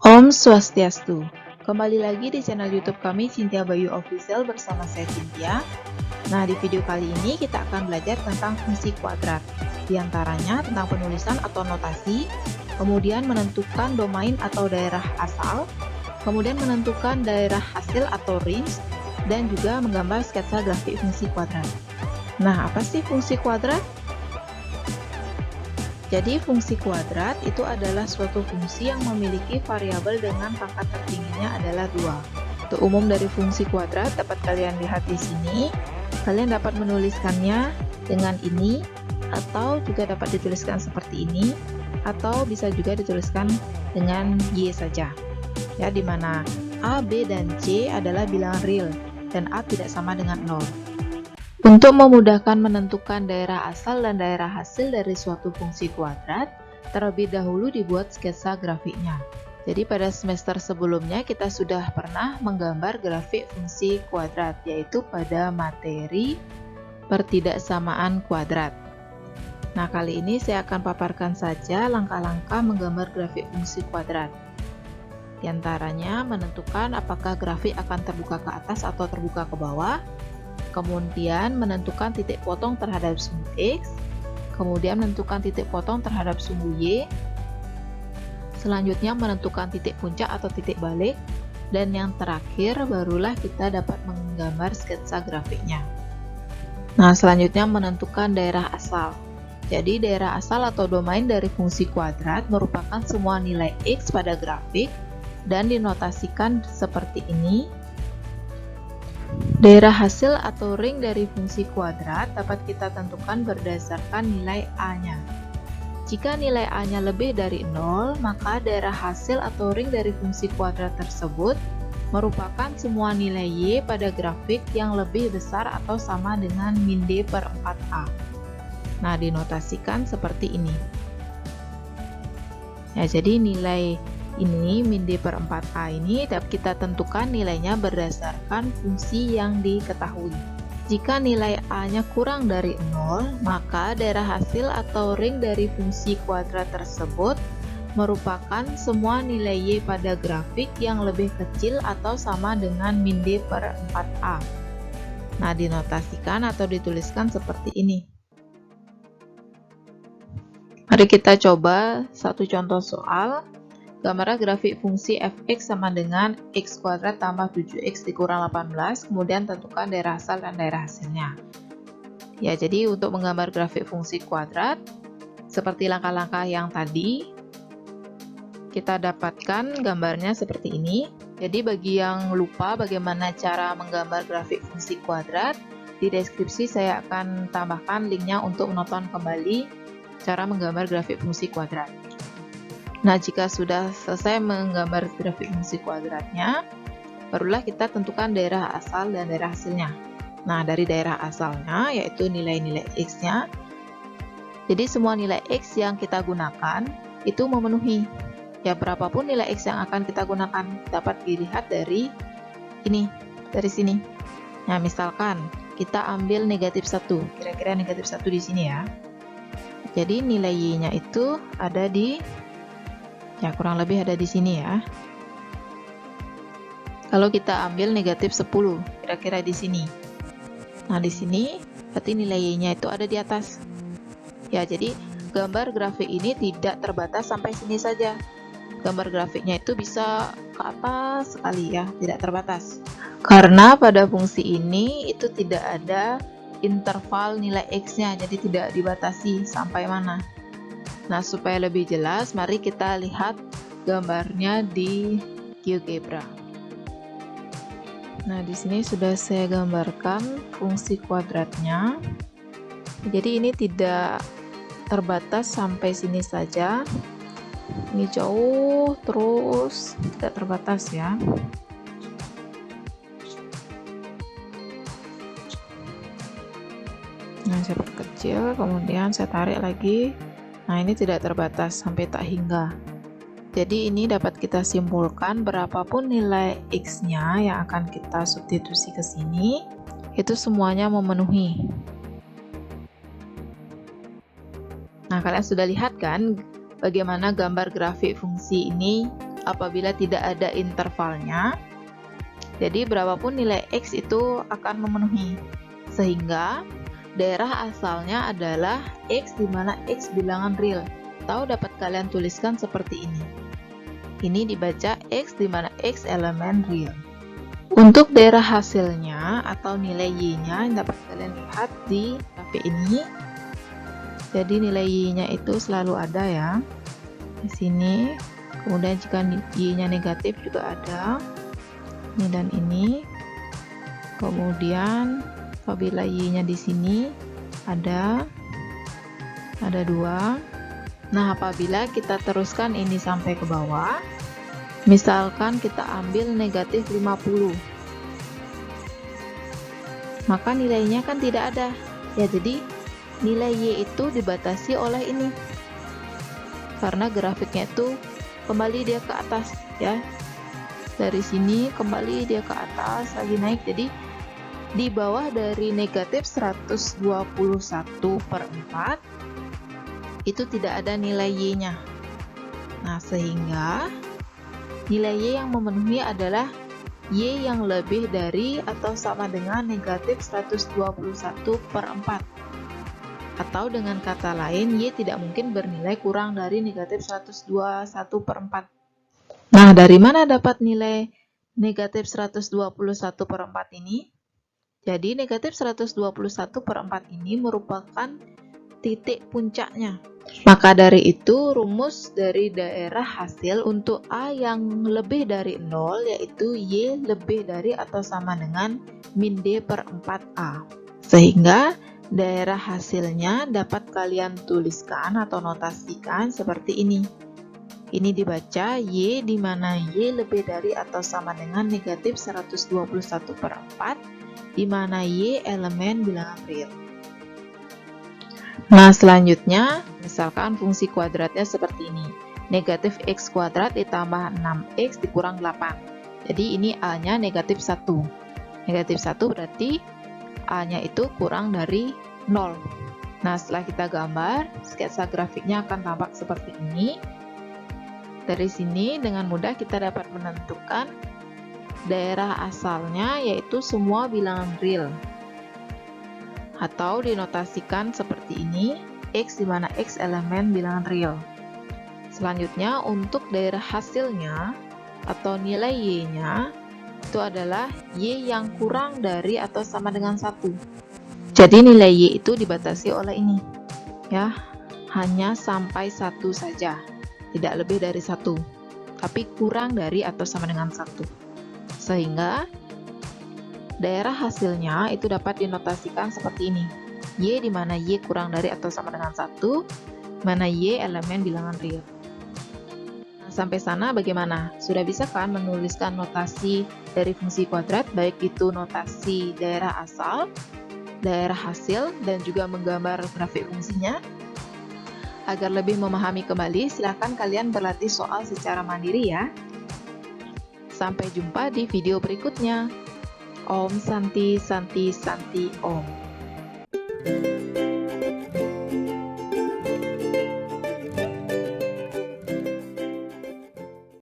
Om Swastiastu. Kembali lagi di channel YouTube kami Cynthia Bayu Official bersama saya Cynthia. Nah, di video kali ini kita akan belajar tentang fungsi kuadrat. Di antaranya tentang penulisan atau notasi, kemudian menentukan domain atau daerah asal, kemudian menentukan daerah hasil atau range, dan juga menggambar sketsa grafik fungsi kuadrat. Nah, apa sih fungsi kuadrat? Jadi fungsi kuadrat itu adalah suatu fungsi yang memiliki variabel dengan pangkat tertingginya adalah 2. Untuk umum dari fungsi kuadrat dapat kalian lihat di sini. Kalian dapat menuliskannya dengan ini, atau juga dapat dituliskan seperti ini, atau bisa juga dituliskan dengan Y saja. Ya, di mana A, B, dan C adalah bilangan real, dan A tidak sama dengan 0. Untuk memudahkan menentukan daerah asal dan daerah hasil dari suatu fungsi kuadrat, terlebih dahulu dibuat sketsa grafiknya. Jadi pada semester sebelumnya kita sudah pernah menggambar grafik fungsi kuadrat, yaitu pada materi pertidaksamaan kuadrat. Nah, kali ini saya akan paparkan saja langkah-langkah menggambar grafik fungsi kuadrat. Di antaranya menentukan apakah grafik akan terbuka ke atas atau terbuka ke bawah, kemudian menentukan titik potong terhadap sumbu X, kemudian menentukan titik potong terhadap sumbu Y, selanjutnya menentukan titik puncak atau titik balik, dan yang terakhir barulah kita dapat menggambar sketsa grafiknya. Nah, selanjutnya menentukan daerah asal. Jadi daerah asal atau domain dari fungsi kuadrat merupakan semua nilai X pada grafik dan dinotasikan seperti ini. Daerah hasil atau ring dari fungsi kuadrat dapat kita tentukan berdasarkan nilai A-nya. Jika nilai A-nya lebih dari 0, maka daerah hasil atau ring dari fungsi kuadrat tersebut merupakan semua nilai Y pada grafik yang lebih besar atau sama dengan min D per 4A. Nah, dinotasikan seperti ini. Ya, jadi nilai ini min D per 4A ini dapat kita tentukan nilainya berdasarkan fungsi yang diketahui. Jika nilai A-nya kurang dari 0, maka daerah hasil atau ring dari fungsi kuadrat tersebut merupakan semua nilai Y pada grafik yang lebih kecil atau sama dengan min D per 4A. Nah, dinotasikan atau dituliskan seperti ini. Mari kita coba satu contoh soal. Gambarlah grafik fungsi fx sama dengan x kuadrat tambah 7x dikurang 18, kemudian tentukan daerah asal dan daerah hasilnya. Ya, jadi untuk menggambar grafik fungsi kuadrat, seperti langkah-langkah yang tadi, kita dapatkan gambarnya seperti ini. Jadi bagi yang lupa bagaimana cara menggambar grafik fungsi kuadrat, di deskripsi saya akan tambahkan linknya untuk menonton kembali cara menggambar grafik fungsi kuadrat. Nah, jika sudah selesai menggambar grafik fungsi kuadratnya, barulah kita tentukan daerah asal dan daerah hasilnya. Nah, dari daerah asalnya, yaitu nilai-nilai X-nya. Jadi, semua nilai X yang kita gunakan, itu memenuhi. Ya, berapapun nilai X yang akan kita gunakan, dapat dilihat dari ini, dari sini. Nah, misalkan, kita ambil negatif 1. Kira-kira negatif 1 di sini ya. Jadi, nilai Y-nya itu ada di kurang lebih ada di sini ya. Kalau kita ambil negatif 10, kira-kira di sini. Nah, di sini berarti nilai Y-nya itu ada di atas. Ya, jadi gambar grafik ini tidak terbatas sampai sini saja. Gambar grafiknya itu bisa ke atas sekali ya, tidak terbatas. Karena pada fungsi ini itu tidak ada interval nilai X-nya, jadi tidak dibatasi sampai mana. Nah, supaya lebih jelas, mari kita lihat gambarnya di GeoGebra. Nah, di sini sudah saya gambarkan fungsi kuadratnya. Jadi ini tidak terbatas sampai sini saja. Ini jauh terus tidak terbatas ya. Nah, saya perkecil, kemudian saya tarik lagi. Nah, ini tidak terbatas sampai tak hingga. Jadi ini dapat kita simpulkan berapapun nilai X-nya yang akan kita substitusi ke sini, itu semuanya memenuhi. Nah, kalian sudah lihat kan bagaimana gambar grafik fungsi ini apabila tidak ada intervalnya. Jadi berapapun nilai X itu akan memenuhi. Sehingga daerah asalnya adalah X di mana X bilangan real. Atau dapat kalian tuliskan seperti ini. Ini dibaca X di mana X elemen real. Untuk daerah hasilnya atau nilai Y-nya yang dapat kalian lihat di grafik ini. Jadi nilai Y-nya itu selalu ada ya. Di sini. Kemudian jika Y-nya negatif juga ada. Ini dan ini. Kemudian apabila Y-nya di sini ada 2. Nah, apabila kita teruskan ini sampai ke bawah, misalkan kita ambil negatif 50, maka nilainya kan tidak ada. Ya, jadi nilai Y itu dibatasi oleh ini. Karena grafiknya itu kembali dia ke atas ya. Dari sini kembali dia ke atas, lagi naik. Jadi di bawah dari negatif 121/4 itu tidak ada nilai Y-nya. Nah, sehingga nilai Y yang memenuhi adalah Y yang lebih dari atau sama dengan negatif 121/4. Atau dengan kata lain, Y tidak mungkin bernilai kurang dari negatif 121/4. Nah, dari mana dapat nilai negatif 121/4 ini? Jadi, negatif 121/4 ini merupakan titik puncaknya. Maka dari itu, rumus dari daerah hasil untuk A yang lebih dari 0 yaitu Y lebih dari atau sama dengan min D/4A. Sehingga daerah hasilnya dapat kalian tuliskan atau notasikan seperti ini. Ini dibaca Y di mana Y lebih dari atau sama dengan negatif 121/4 di mana Y elemen bilangan real. Nah, selanjutnya, misalkan fungsi kuadratnya seperti ini. Negatif X kuadrat ditambah 6X dikurang 8. Jadi ini A-nya negatif 1. Negatif 1 berarti A-nya itu kurang dari 0. Nah, setelah kita gambar, sketsa grafiknya akan tampak seperti ini. Dari sini, dengan mudah kita dapat menentukan daerah asalnya, yaitu semua bilangan real. Atau dinotasikan seperti ini, X di mana X elemen bilangan real. Selanjutnya, untuk daerah hasilnya atau nilai Y-nya itu adalah Y yang kurang dari atau sama dengan 1. Jadi nilai Y itu dibatasi oleh ini. Ya, hanya sampai 1 saja. Tidak lebih dari 1. Tapi kurang dari atau sama dengan 1. Sehingga daerah hasilnya itu dapat dinotasikan seperti ini. Y di mana Y kurang dari atau sama dengan 1, mana Y elemen bilangan real. Nah, sampai sana bagaimana? Sudah bisa kan menuliskan notasi dari fungsi kuadrat, baik itu notasi daerah asal, daerah hasil, dan juga menggambar grafik fungsinya? Agar lebih memahami kembali, silahkan kalian berlatih soal secara mandiri ya. Sampai jumpa di video berikutnya. Om Santi Santi Santi Om.